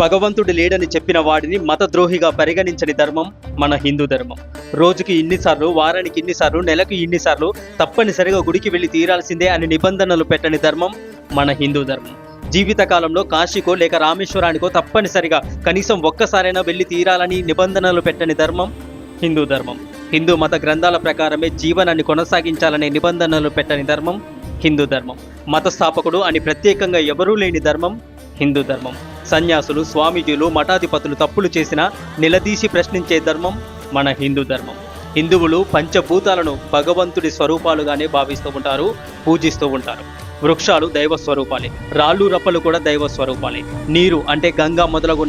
భగవంతుడు లేడని చెప్పిన వాడిని మతద్రోహిగా పరిగణించని ధర్మం మన హిందూ ధర్మం. రోజుకి ఇన్నిసార్లు, వారానికి ఇన్నిసార్లు, నెలకు ఇన్నిసార్లు తప్పనిసరిగా గుడికి వెళ్ళి తీరాల్సిందే అని నిబంధనలు పెట్టని ధర్మం మన హిందూ ధర్మం. జీవితకాలంలో కాశీకో లేక రామేశ్వరానికో తప్పనిసరిగా కనీసం ఒక్కసారైనా వెళ్ళి తీరాలని నిబంధనలు పెట్టని ధర్మం హిందూ ధర్మం. హిందూ మత గ్రంథాల ప్రకారమే జీవనాన్ని కొనసాగించాలనే నిబంధనలు పెట్టని ధర్మం హిందూ ధర్మం. మత స్థాపకుడు అని ప్రత్యేకంగా ఎవరూ లేని ధర్మం హిందూ ధర్మం. సన్యాసులు, స్వామీజీలు, మఠాధిపతులు తప్పులు చేసినా నిలదీసి ప్రశ్నించే ధర్మం మన హిందూ ధర్మం. హిందువులు పంచభూతాలను భగవంతుడి స్వరూపాలుగానే భావిస్తూ ఉంటారు, పూజిస్తూ ఉంటారు. వృక్షాలు దైవ స్వరూపాలే, రాళ్ళు రప్పలు కూడా దైవ స్వరూపాలే. నీరు అంటే గంగా మొదలగు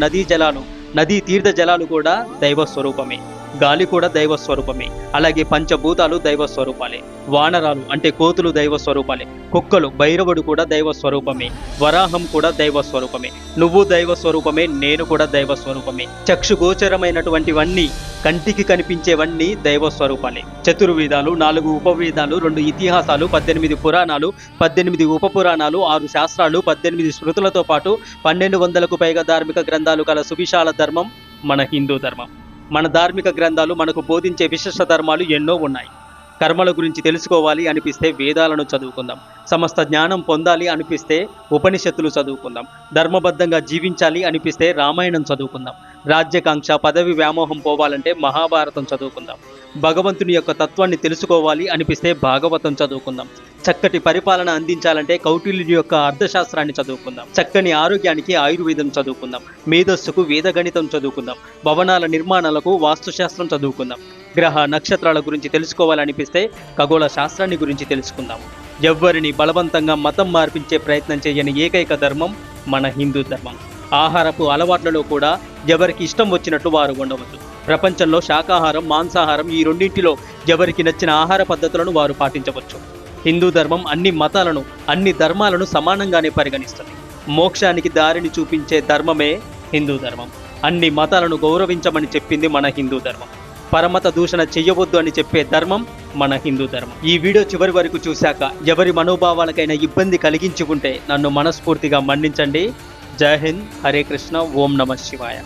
నదీ తీర్థ జలాలు కూడా దైవ స్వరూపమే. గాలి కూడా దైవ స్వరూపమే. అలాగే పంచభూతాలు దైవ స్వరూపాలే. వానరాలు అంటే కోతులు దైవ స్వరూపాలే. కుక్కలు, భైరవుడు కూడా దైవ స్వరూపమే. వరాహం కూడా దైవ స్వరూపమే. నువ్వు దైవ స్వరూపమే, నేను కూడా దైవ స్వరూపమే. చక్షుగోచరమైనటువంటివన్నీ, కంటికి కనిపించేవన్నీ దైవ స్వరూపాలే. చతుర్వేదాలు, 4 ఉపవేదాలు, 2 ఇతిహాసాలు, 18 పురాణాలు, 18 ఉపపురాణాలు, 6 శాస్త్రాలు, 18 స్మృతులతో పాటు 1200కు పైగా ధార్మిక గ్రంథాలు కల సువిశాల ధర్మం మన హిందూ ధర్మం. మన ధార్మిక గ్రంథాలు మనకు బోధించే విశిష్ట ధర్మాలు ఎన్నో ఉన్నాయి. కర్మల గురించి తెలుసుకోవాలి అనిపిస్తే వేదాలను చదువుకుందాం. సమస్త జ్ఞానం పొందాలి అనిపిస్తే ఉపనిషత్తులు చదువుకుందాం. ధర్మబద్ధంగా జీవించాలి అనిపిస్తే రామాయణం చదువుకుందాం. రాజ్యకాంక్ష, పదవి వ్యామోహం పోవాలంటే మహాభారతం చదువుకుందాం. భగవంతుని యొక్క తత్వాన్ని తెలుసుకోవాలి అనిపిస్తే భాగవతం చదువుకుందాం. చక్కటి పరిపాలన అందించాలంటే కౌటిల్యుని యొక్క అర్థశాస్త్రాన్ని చదువుకుందాం. చక్కని ఆరోగ్యానికి ఆయుర్వేదం చదువుకుందాం. మేధస్సుకు వేదగణితం చదువుకుందాం. భవనాల నిర్మాణాలకు వాస్తుశాస్త్రం చదువుకుందాం. గ్రహ నక్షత్రాల గురించి తెలుసుకోవాలనిపిస్తే ఖగోళ శాస్త్రాన్ని గురించి తెలుసుకుందాం. ఎవ్వరిని బలవంతంగా మతం మార్పించే ప్రయత్నం చేయని ఏకైక ధర్మం మన హిందూ ధర్మం. ఆహారపు అలవాట్లలో కూడా ఎవరికి ఇష్టం వచ్చినట్లు వారు ఉండవచ్చు. ప్రపంచంలో శాకాహారం, మాంసాహారం ఈ రెండింటిలో ఎవరికి నచ్చిన ఆహార పద్ధతులను వారు పాటించవచ్చు. హిందూ ధర్మం అన్ని మతాలను, అన్ని ధర్మాలను సమానంగానే పరిగణిస్తుంది. మోక్షానికి దారిని చూపించే ధర్మమే హిందూ ధర్మం. అన్ని మతాలను గౌరవించమని చెప్పింది మన హిందూ ధర్మం. పరమత దూషణ చెయ్యవద్దు అని చెప్పే ధర్మం మన హిందూ ధర్మం. ఈ వీడియో చివరి వరకు చూశాక ఎవరి మనోభావాలకైనా ఇబ్బంది కలిగించి ఉంటే నన్ను మనస్ఫూర్తిగా మన్నించండి. జై హింద్. హరే కృష్ణ. ఓం నమః శివాయ.